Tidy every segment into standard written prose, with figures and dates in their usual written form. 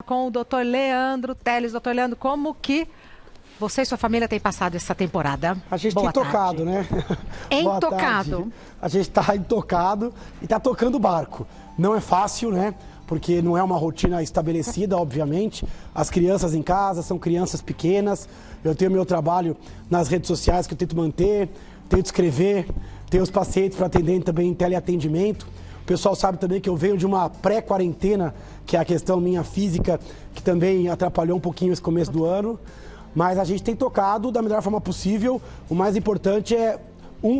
Com o Dr. Leandro Teles. Dr. Leandro, como que você e sua família têm passado essa temporada? A gente Boa tem tocado, tarde. né? Intocado. A gente está intocado e está tocando o barco. Não é fácil, né? Porque não é uma rotina estabelecida, obviamente. As crianças em casa são crianças pequenas. Eu tenho meu trabalho nas redes sociais que eu tento manter, tento escrever, tenho os pacientes para atender também em teleatendimento. O pessoal sabe também que eu venho de uma pré-quarentena, que é a questão minha física, que também atrapalhou um pouquinho esse começo do ano. Mas a gente tem tocado da melhor forma possível. O mais importante é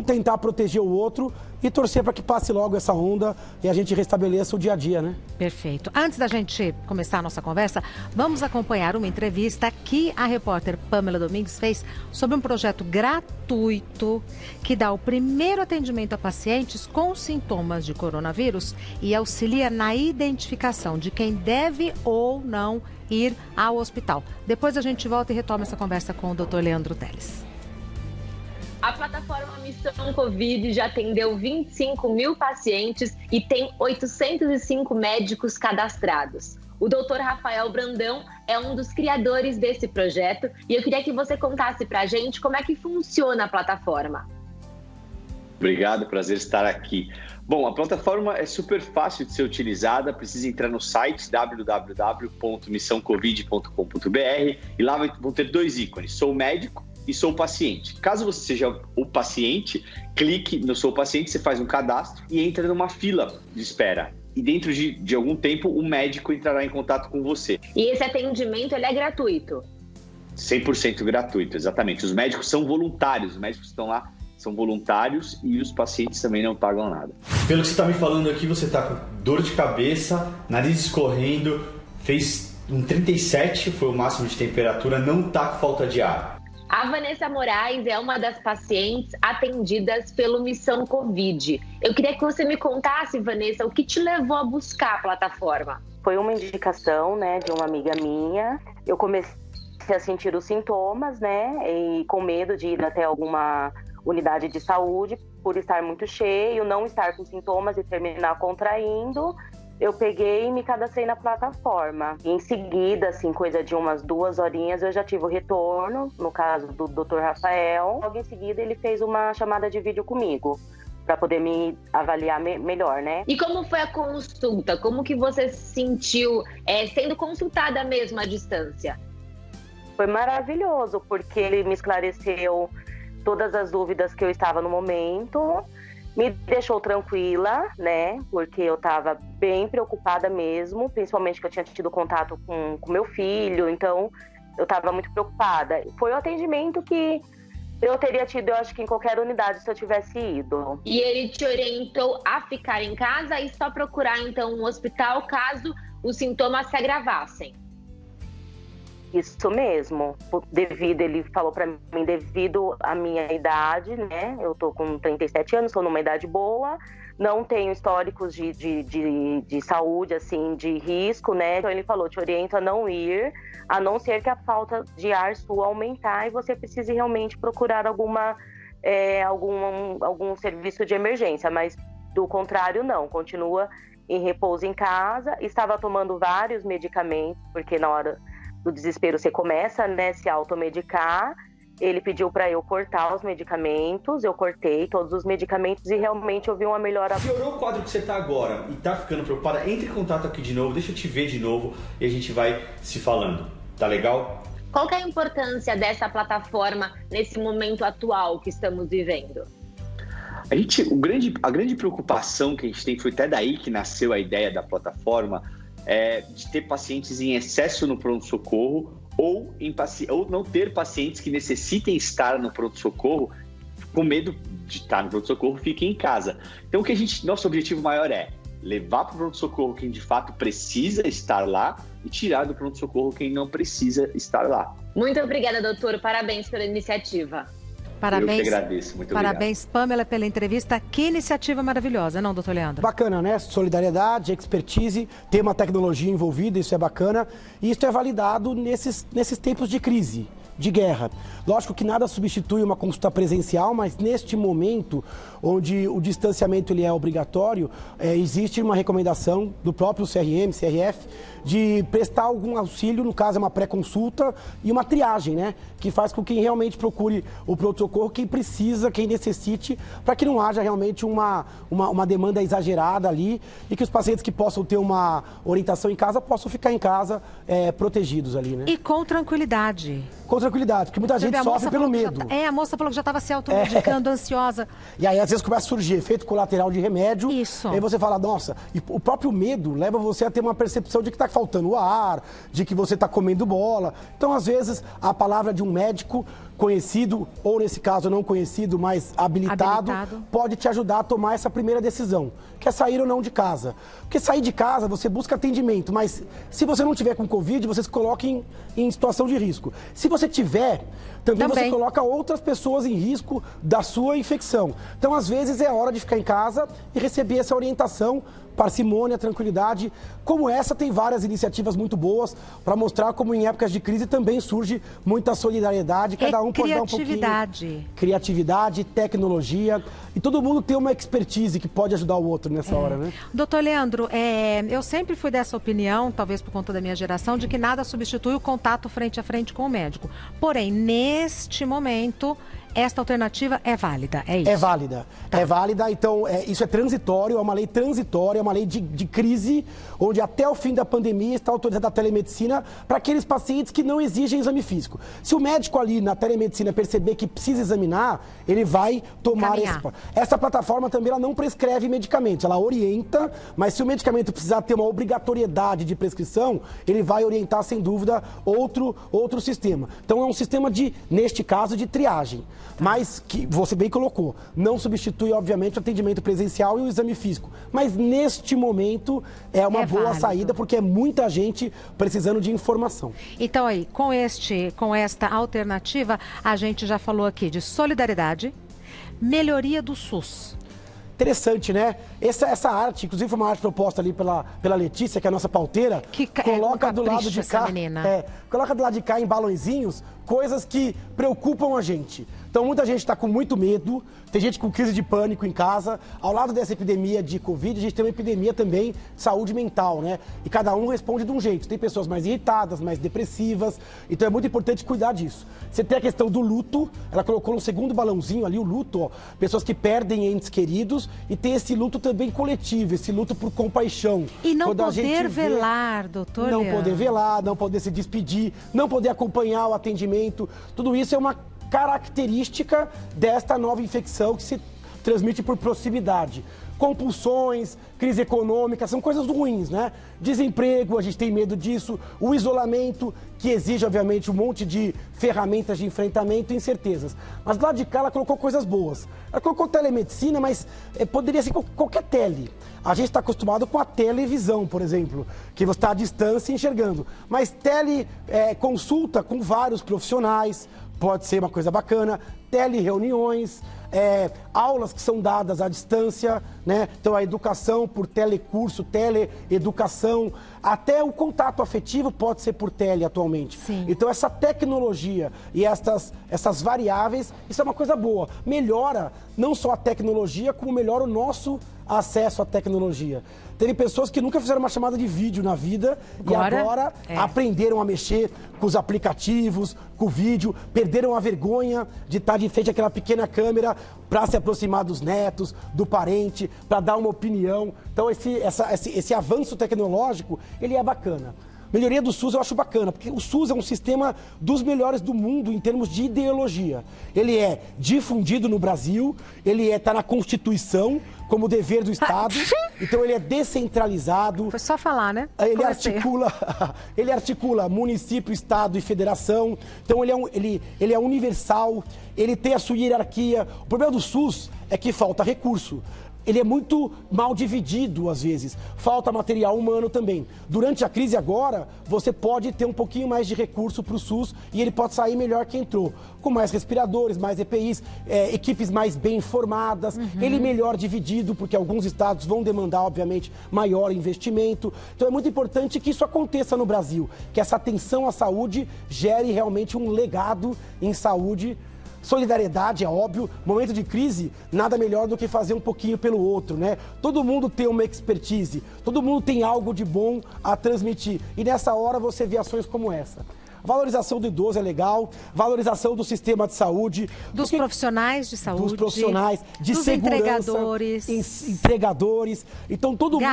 tentar proteger o outro e torcer para que passe logo essa onda e a gente restabeleça o dia a dia, né? Perfeito. Antes da gente começar a nossa conversa, vamos acompanhar uma entrevista que a repórter Pamela Domingues fez sobre um projeto gratuito que dá o primeiro atendimento a pacientes com sintomas de coronavírus e auxilia na identificação de quem deve ou não ir ao hospital. Depois a gente volta e retoma essa conversa com o Dr. Leandro Teles. A plataforma Missão Covid já atendeu 25 mil pacientes e tem 805 médicos cadastrados. O Dr. Rafael Brandão é um dos criadores desse projeto e eu queria que você contasse pra gente como é que funciona a plataforma. Obrigado, prazer estar aqui. Bom, a plataforma é super fácil de ser utilizada, precisa entrar no site www.missãocovid.com.br e lá vão ter dois ícones, sou médico e sou paciente. Caso você seja o paciente, clique no Sou Paciente, você faz um cadastro e entra numa fila de espera. E dentro de algum tempo, o médico entrará em contato com você. E esse atendimento ele é gratuito? 100% gratuito, exatamente. Os médicos são voluntários, os médicos estão lá, são voluntários e os pacientes também não pagam nada. Pelo que você está me falando aqui, você está com dor de cabeça, nariz escorrendo, fez um 37, foi o máximo de temperatura, não está com falta de ar. A Vanessa Moraes é uma das pacientes atendidas pelo Missão Covid. Eu queria que você me contasse, Vanessa, o que te levou a buscar a plataforma? Foi uma indicação, né, de uma amiga minha. Eu comecei a sentir os sintomas, né, e com medo de ir até alguma unidade de saúde por estar muito cheio, não estar com sintomas e terminar contraindo. Eu peguei e me cadastrei na plataforma. E em seguida, assim, coisa de umas 2 horinhas, eu já tive o retorno, no caso do Dr. Rafael. Logo em seguida, ele fez uma chamada de vídeo comigo, para poder me avaliar melhor, né? E como foi a consulta? Como que você se sentiu sendo consultada mesmo à distância? Foi maravilhoso, porque ele me esclareceu todas as dúvidas que eu estava no momento. Me deixou tranquila, né? Porque eu estava bem preocupada mesmo, principalmente que eu tinha tido contato com meu filho, então eu estava muito preocupada. Foi o atendimento que eu teria tido, eu acho que em qualquer unidade se eu tivesse ido. E ele te orientou a ficar em casa e só procurar então um hospital caso os sintomas se agravassem? Isso mesmo, ele falou para mim, devido à minha idade, né, eu tô com 37 anos, estou numa idade boa, não tenho históricos de saúde, assim, de risco, né, então ele falou, te oriento a não ir, a não ser que a falta de ar sua aumentar e você precise realmente procurar algum serviço de emergência, mas do contrário não, continua em repouso em casa, estava tomando vários medicamentos, porque na hora do desespero você começa, né, se automedicar. Ele pediu para eu cortar os medicamentos, eu cortei todos os medicamentos e realmente eu vi uma melhora. Piorou o quadro que você tá agora e tá ficando preocupada, entre em contato aqui de novo, deixa eu te ver de novo e a gente vai se falando, tá legal? Qual que é a importância dessa plataforma nesse momento atual que estamos vivendo? A grande preocupação que a gente tem, foi até daí que nasceu a ideia da plataforma, de ter pacientes em excesso no pronto-socorro ou não ter pacientes que necessitem estar no pronto-socorro com medo de estar no pronto-socorro, fiquem em casa. Então, nosso objetivo maior é levar para o pronto-socorro quem de fato precisa estar lá e tirar do pronto-socorro quem não precisa estar lá. Muito obrigada, doutor. Parabéns pela iniciativa. Parabéns. Eu que agradeço, muito Parabéns, obrigado. Pamela, pela entrevista. Que iniciativa maravilhosa, não, doutor Leandro? Bacana, né? Solidariedade, expertise, tem uma tecnologia envolvida, isso é bacana. E isso é validado nesses tempos de crise. de guerra. Lógico que nada substitui uma consulta presencial, mas neste momento, onde o distanciamento ele é obrigatório, existe uma recomendação do próprio CRM, CRF, de prestar algum auxílio, no caso é uma pré-consulta e uma triagem, né? Que faz com que quem realmente procure o pronto-socorro, quem precisa, quem necessite, para que não haja realmente uma demanda exagerada ali e que os pacientes que possam ter uma orientação em casa possam ficar em casa protegidos ali, né? E com tranquilidade. Com tranquilidade, porque muita gente sofre pelo medo. A moça falou que já estava se automedicando, ansiosa. E aí, às vezes, começa a surgir efeito colateral de remédio. Isso. E aí você fala, nossa, e o próprio medo leva você a ter uma percepção de que está faltando ar, de que você está comendo bola. Então, às vezes, a palavra de um médico conhecido, ou nesse caso não conhecido, mas habilitado, pode te ajudar a tomar essa primeira decisão, que é sair ou não de casa. Porque sair de casa, você busca atendimento, mas se você não tiver com Covid, você se coloca em situação de risco. Se você tiver, também você coloca outras pessoas em risco da sua infecção. Então, às vezes, é hora de ficar em casa e receber essa orientação, parcimônia, tranquilidade. Como essa, tem várias iniciativas muito boas para mostrar como em épocas de crise também surge muita solidariedade, cada um pode dar um pouquinho. Criatividade, tecnologia, e todo mundo tem uma expertise que pode ajudar o outro nessa hora, né? Doutor Leandro, eu sempre fui dessa opinião, talvez por conta da minha geração, de que nada substitui o contato frente a frente com o médico. Porém, neste momento, esta alternativa é válida, é isso? É válida, é válida, então isso é transitório, é uma lei transitória, é uma lei de crise, onde até o fim da pandemia está autorizada a telemedicina para aqueles pacientes que não exigem exame físico. Se o médico ali na telemedicina perceber que precisa examinar, ele vai tomar essa plataforma também, ela não prescreve medicamentos, ela orienta, mas se o medicamento precisar ter uma obrigatoriedade de prescrição, ele vai orientar sem dúvida outro sistema. Então é um sistema neste caso, de triagem. Mas, que você bem colocou, não substitui, obviamente, o atendimento presencial e o exame físico. Mas, neste momento, é uma boa saída, porque é muita gente precisando de informação. Então, aí, com esta alternativa, a gente já falou aqui de solidariedade, melhoria do SUS. Interessante, né? Essa arte, inclusive foi uma arte proposta ali pela Letícia, que é a nossa pauteira, coloca do lado de cá, coloca do lado de cá em balõezinhos coisas que preocupam a gente. Então, muita gente está com muito medo, tem gente com crise de pânico em casa. Ao lado dessa epidemia de Covid, a gente tem uma epidemia também de saúde mental, né? E cada um responde de um jeito. Tem pessoas mais irritadas, mais depressivas. Então, é muito importante cuidar disso. Você tem a questão do luto. Ela colocou no segundo balãozinho ali o luto, ó. Pessoas que perdem entes queridos. E tem esse luto também coletivo, esse luto por compaixão. E não poder velar, doutor Não poder velar, não poder se despedir, não poder acompanhar o atendimento. Tudo isso é uma característica desta nova infecção que se transmite por proximidade. Compulsões, crise econômica, são coisas ruins, né? Desemprego, a gente tem medo disso. O isolamento, que exige, obviamente, um monte de ferramentas de enfrentamento e incertezas. Mas do lado de cá, ela colocou coisas boas. Ela colocou telemedicina, mas poderia ser qualquer tele. A gente está acostumado com a televisão, por exemplo, que você está à distância enxergando. Mas consulta com vários profissionais, pode ser uma coisa bacana. Telereuniões, aulas que são dadas à distância, né? Então a educação por telecurso, teleeducação, até o contato afetivo pode ser por tele atualmente. Sim. Então essa tecnologia e essas variáveis, isso é uma coisa boa. Melhora não só a tecnologia, como melhora o nosso acesso à tecnologia. Teve pessoas que nunca fizeram uma chamada de vídeo na vida e agora aprenderam a mexer com os aplicativos, com o vídeo, perderam a vergonha de estar de frente àquela pequena câmera para se aproximar dos netos, do parente, para dar uma opinião. Então esse avanço tecnológico, ele é bacana. Melhoria do SUS eu acho bacana, porque o SUS é um sistema dos melhores do mundo em termos de ideologia. Ele é difundido no Brasil, ele está na Constituição como dever do Estado, então ele é descentralizado. Foi só falar, né? Ele articula município, Estado e federação, então ele é universal, ele tem a sua hierarquia. O problema do SUS é que falta recurso. ele é muito mal dividido às vezes, falta material humano também. Durante a crise agora, você pode ter um pouquinho mais de recurso para o SUS e ele pode sair melhor que entrou, com mais respiradores, mais EPIs, equipes mais bem informadas, ele melhor dividido, porque alguns estados vão demandar, obviamente, maior investimento. Então é muito importante que isso aconteça no Brasil, que essa atenção à saúde gere realmente um legado em saúde. Solidariedade, é óbvio, momento de crise, nada melhor do que fazer um pouquinho pelo outro, né? Todo mundo tem uma expertise, todo mundo tem algo de bom a transmitir. E nessa hora você vê ações como essa. Valorização do idoso é legal, valorização do sistema de saúde. Dos profissionais de saúde. Dos profissionais, de dos segurança. Entregadores. Então todo mundo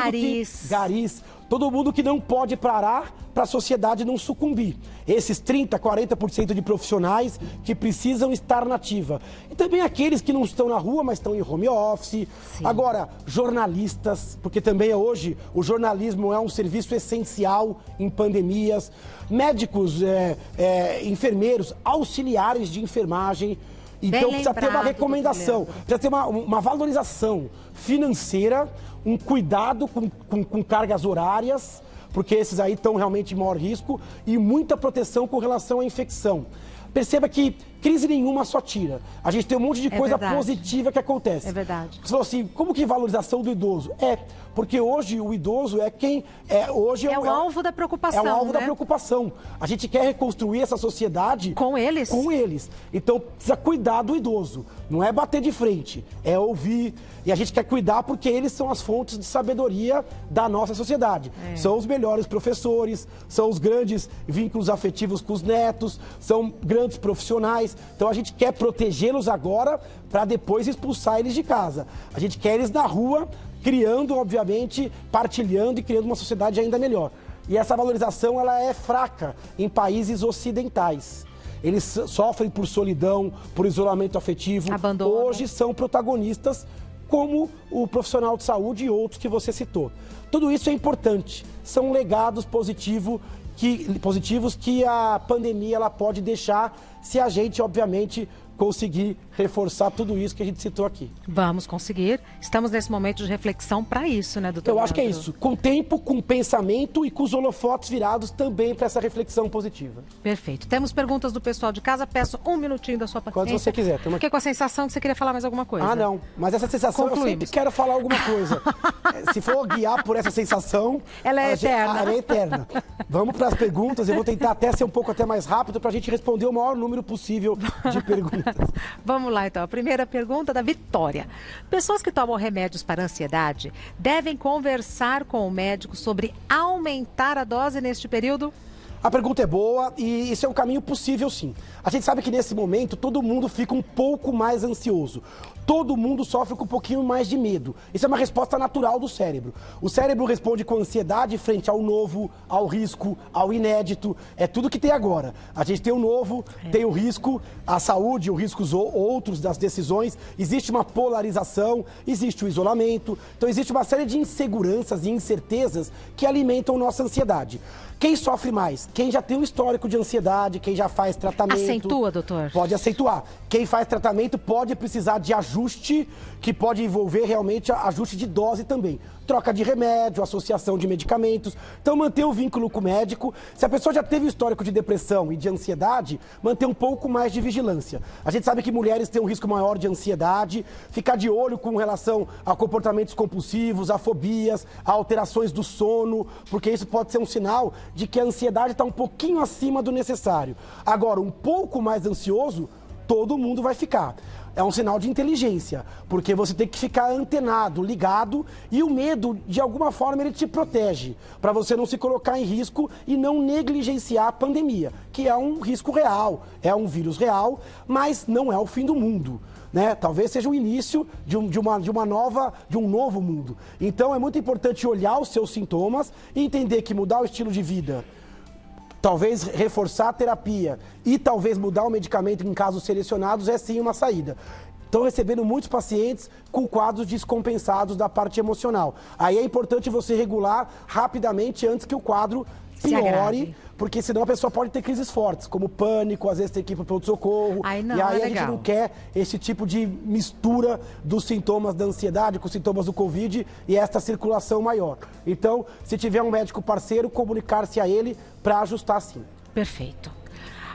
garis. Todo mundo que não pode parar para a sociedade não sucumbir. Esses 30%, 40% de profissionais que precisam estar na ativa. E também aqueles que não estão na rua, mas estão em home office. Sim. Agora, jornalistas, porque também hoje o jornalismo é um serviço essencial em pandemias. Médicos, enfermeiros, auxiliares de enfermagem. Então precisa ter uma recomendação, precisa ter uma valorização financeira, um cuidado com cargas horárias, porque esses aí estão realmente em maior risco, e muita proteção com relação à infecção. Perceba que crise nenhuma só tira. A gente tem um monte de coisa positiva que acontece. É verdade. Você falou assim, como que valorização do idoso? Porque hoje o idoso é quem... Hoje é o alvo da preocupação, É o alvo da preocupação. A gente quer reconstruir essa sociedade... Com eles. Com eles. Então precisa cuidar do idoso. Não é bater de frente, é ouvir. E a gente quer cuidar porque eles são as fontes de sabedoria da nossa sociedade. São os melhores professores, são os grandes vínculos afetivos com os netos, são grandes profissionais. Então a gente quer protegê-los agora para depois expulsar eles de casa. A gente quer eles na rua, criando, obviamente, partilhando e criando uma sociedade ainda melhor. E essa valorização ela é fraca em países ocidentais. Eles sofrem por solidão, por isolamento afetivo. Abandono. Hoje são protagonistas como o profissional de saúde e outros que você citou. Tudo isso é importante. São legados positivos que a pandemia ela pode deixar se a gente, obviamente, conseguir reforçar tudo isso que a gente citou aqui. Vamos conseguir. Estamos nesse momento de reflexão para isso, né, doutor? Eu acho que é isso. Com tempo, com pensamento e com os holofotes virados também para essa reflexão positiva. Perfeito. Temos perguntas do pessoal de casa. Peço um minutinho da sua paciência. Quando você quiser. Fiquei com a sensação que você queria falar mais alguma coisa. Não. Mas essa sensação eu sempre quero falar alguma coisa. Se for guiar por essa sensação... Ela é eterna. Ela é eterna. Vamos para as perguntas. Eu vou tentar até ser um pouco mais rápido para a gente responder o maior número possível de perguntas. Vamos lá, então. A primeira pergunta da Vitória. Pessoas que tomam remédios para ansiedade devem conversar com o médico sobre aumentar a dose neste período? A pergunta é boa e isso é um caminho possível, sim. A gente sabe que nesse momento todo mundo fica um pouco mais ansioso. Todo mundo sofre com um pouquinho mais de medo. Isso é uma resposta natural do cérebro. O cérebro responde com ansiedade frente ao novo, ao risco, ao inédito. É tudo que tem agora. A gente tem o novo, tem o risco, a saúde, os riscos outros das decisões. Existe uma polarização, existe o isolamento. Então existe uma série de inseguranças e incertezas que alimentam nossa ansiedade. Quem sofre mais? Quem já tem um histórico de ansiedade, quem já faz tratamento... Acentua, doutor? Pode acentuar. Quem faz tratamento pode precisar de ajuste, que pode envolver realmente ajuste de dose também. Troca de remédio, associação de medicamentos. Então, manter o vínculo com o médico. Se a pessoa já teve histórico de depressão e de ansiedade, manter um pouco mais de vigilância. A gente sabe que mulheres têm um risco maior de ansiedade. Ficar de olho com relação a comportamentos compulsivos, a fobias, a alterações do sono, porque isso pode ser um sinal de que a ansiedade está um pouquinho acima do necessário. Agora, um pouco mais ansioso, todo mundo vai ficar. É um sinal de inteligência, porque você tem que ficar antenado, ligado, e o medo, de alguma forma, ele te protege, para você não se colocar em risco e não negligenciar a pandemia, que é um risco real, é um vírus real, mas não é o fim do mundo. Né? Talvez seja o início de um novo mundo. Então é muito importante olhar os seus sintomas e entender que mudar o estilo de vida, talvez reforçar a terapia e talvez mudar o medicamento em casos selecionados é sim uma saída. estão recebendo muitos pacientes com quadros descompensados da parte emocional. Aí é importante você regular rapidamente antes que o quadro piore, porque senão a pessoa pode ter crises fortes, como pânico, às vezes tem que ir para o pronto-socorro. Aí não, e aí é a gente não quer esse tipo de mistura dos sintomas da ansiedade com os sintomas do Covid e esta circulação maior. Então, se tiver um médico parceiro, comunicar-se a ele para ajustar sim. Perfeito.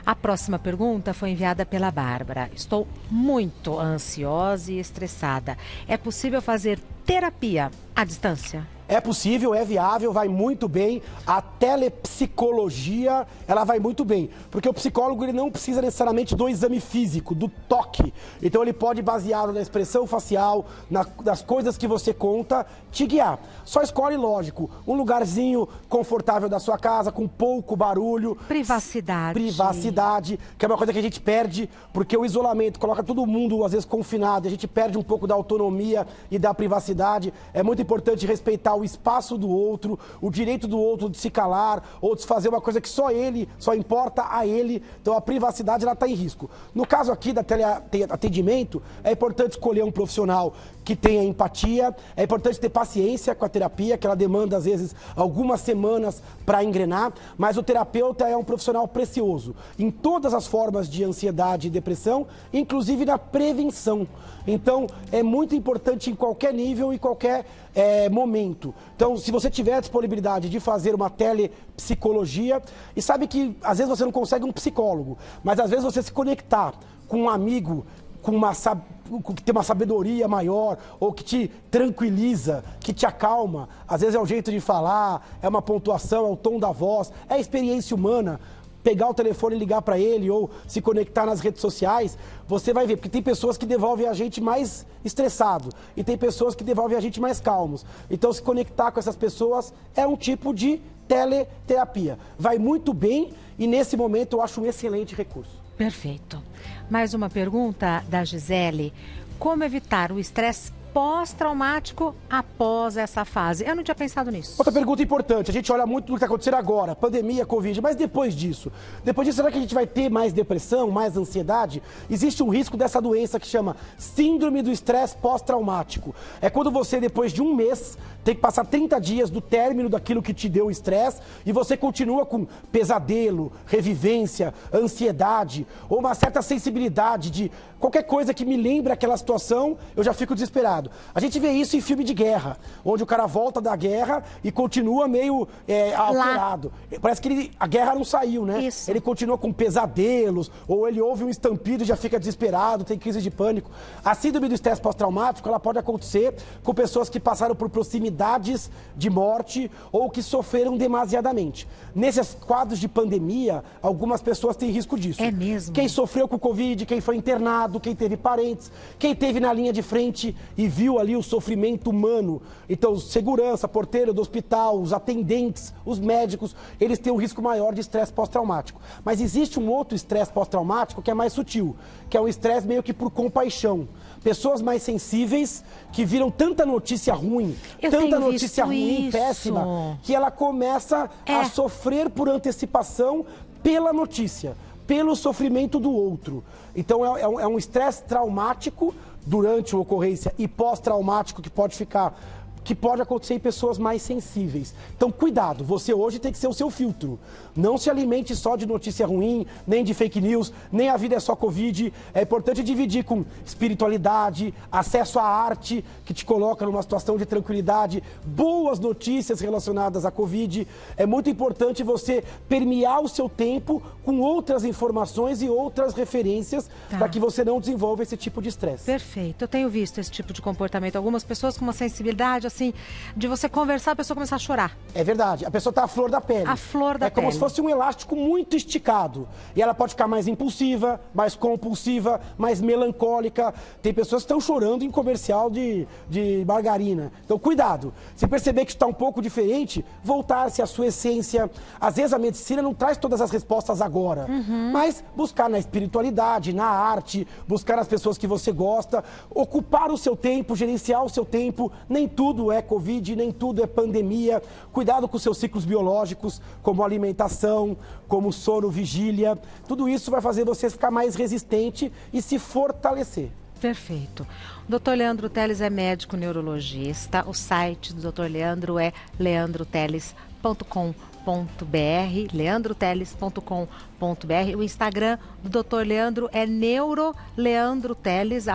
A próxima pergunta foi enviada pela Bárbara. Estou muito ansiosa e estressada. É possível fazer terapia à distância? É possível, é viável, vai muito bem. A telepsicologia, ela vai muito bem. Porque o psicólogo ele não precisa necessariamente do exame físico, do toque. Então ele pode, baseado na expressão facial, nas coisas que você conta, te guiar. Só escolhe, lógico, um lugarzinho confortável da sua casa, com pouco barulho. Privacidade. Privacidade, que é uma coisa que a gente perde, porque o isolamento coloca todo mundo, às vezes, confinado. A gente perde um pouco da autonomia e da privacidade. É muito importante respeitar o espaço do outro, o direito do outro de se calar ou de fazer uma coisa que só ele, só importa a ele. Então a privacidade ela está em risco. No caso aqui da teleatendimento, é importante escolher um profissional que tenha empatia, é importante ter paciência com a terapia, que ela demanda às vezes algumas semanas para engrenar, mas o terapeuta é um profissional precioso em todas as formas de ansiedade e depressão, inclusive na prevenção. Então é muito importante em qualquer nível e qualquer momento. Então, se você tiver a disponibilidade de fazer uma telepsicologia, e sabe que às vezes você não consegue um psicólogo, mas às vezes você se conectar com um amigo que tem uma sabedoria maior, ou que te tranquiliza, que te acalma, às vezes é o jeito de falar, é uma pontuação, é o tom da voz, é a experiência humana. Pegar o telefone e ligar para ele ou se conectar nas redes sociais, você vai ver, porque tem pessoas que devolvem a gente mais estressado e tem pessoas que devolvem a gente mais calmos. Então, se conectar com essas pessoas é um tipo de teleterapia. Vai muito bem e nesse momento eu acho um excelente recurso. Perfeito. Mais uma pergunta da Gisele. Como evitar o estresse pós-traumático após essa fase? Eu não tinha pensado nisso. Outra pergunta importante, a gente olha muito do que está acontecendo agora, pandemia, Covid, mas depois disso, será que a gente vai ter mais depressão, mais ansiedade? Existe um risco dessa doença que chama síndrome do estresse pós-traumático. É quando você, depois de um mês, tem que passar 30 dias do término daquilo que te deu estresse e você continua com pesadelo, revivência, ansiedade ou uma certa sensibilidade de qualquer coisa que me lembre aquela situação, eu já fico desesperado. A gente vê isso em filme de guerra, onde o cara volta da guerra e continua meio alterado. Parece que a guerra não saiu, né? Isso. Ele continua com pesadelos, ou ele ouve um estampido e já fica desesperado, tem crise de pânico. A síndrome do estresse pós-traumático, ela pode acontecer com pessoas que passaram por proximidades de morte ou que sofreram demasiadamente. Nesses quadros de pandemia, algumas pessoas têm risco disso. É mesmo? Quem sofreu com Covid, quem foi internado, quem teve parentes, quem teve na linha de frente e viu ali o sofrimento humano. Então, segurança, porteiro do hospital, os atendentes, os médicos, eles têm um risco maior de estresse pós-traumático. Mas existe um outro estresse pós-traumático que é mais sutil, que é um estresse meio que por compaixão. Pessoas mais sensíveis que viram tanta notícia ruim, tanta notícia ruim, péssima, que ela começa a sofrer por antecipação pela notícia, pelo sofrimento do outro. Então é um estresse traumático durante a ocorrência e pós-traumático que pode acontecer em pessoas mais sensíveis. Então, cuidado, você hoje tem que ser o seu filtro. Não se alimente só de notícia ruim, nem de fake news, nem a vida é só Covid. É importante dividir com espiritualidade, acesso à arte, que te coloca numa situação de tranquilidade, boas notícias relacionadas à Covid. É muito importante você permear o seu tempo com outras informações e outras referências para que você não desenvolva esse tipo de estresse. Perfeito. Eu tenho visto esse tipo de comportamento. Algumas pessoas com uma sensibilidade, assim, de você conversar, a pessoa começar a chorar. É verdade. A pessoa está à flor da pele. A flor da pele. É como se fosse um elástico muito esticado. E ela pode ficar mais impulsiva, mais compulsiva, mais melancólica. Tem pessoas que estão chorando em comercial de margarina. Então, cuidado. Se perceber que está um pouco diferente, voltar-se à sua essência. Às vezes a medicina não traz todas as respostas agora. Mas buscar na espiritualidade, na arte, buscar as pessoas que você gosta, ocupar o seu tempo, gerenciar o seu tempo. Nem tudo é Covid, nem tudo é pandemia. Cuidado com os seus ciclos biológicos, como alimentação, como sono, vigília. Tudo isso vai fazer você ficar mais resistente e se fortalecer. Perfeito. O Dr. Leandro Teles é médico neurologista. O site do Dr. Leandro é leandroteles.com.br, leandroteles.com.br. O Instagram do Dr. Leandro é neuroleandroteles,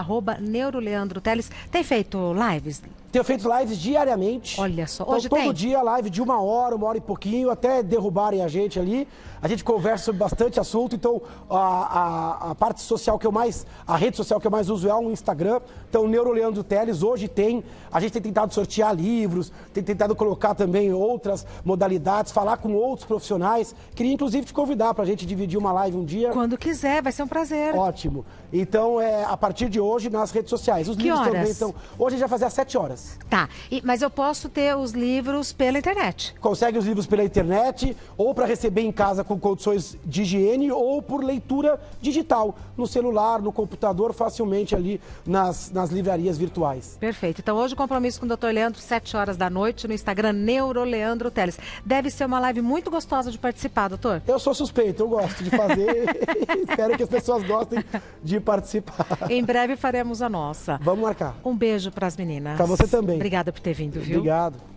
@neuroleandroteles. Tem feito lives? Tenho feito lives diariamente. Olha só, então, hoje todo tem? dia live de 1 hora e pouquinho, até derrubarem a gente ali. A gente conversa sobre bastante assunto, então a parte social que eu mais, a rede social que eu mais uso é o Instagram. Então, Neuroleandro Teles, hoje a gente tem tentado sortear livros, tem tentado colocar também outras modalidades, falar com outros profissionais. Queria, inclusive, te convidar para a gente dividir uma live um dia. Quando quiser, vai ser um prazer. Ótimo. Então, a partir de hoje, nas redes sociais. Os livros também estão... Hoje a gente vai fazer às 7 horas. Tá, mas eu posso ter os livros pela internet? Consegue os livros pela internet, ou para receber em casa com condições de higiene, ou por leitura digital, no celular, no computador, facilmente ali nas livrarias virtuais. Perfeito. Então hoje o compromisso com o Dr. Leandro, 7 horas da noite, no Instagram Neuroleandro Teles. Deve ser uma live muito gostosa de participar, doutor. Eu sou suspeito, eu gosto de fazer. Espero que as pessoas gostem de participar. Em breve faremos a nossa. Vamos marcar. Um beijo para as meninas. Para você também. Obrigada por ter vindo, viu? Obrigado.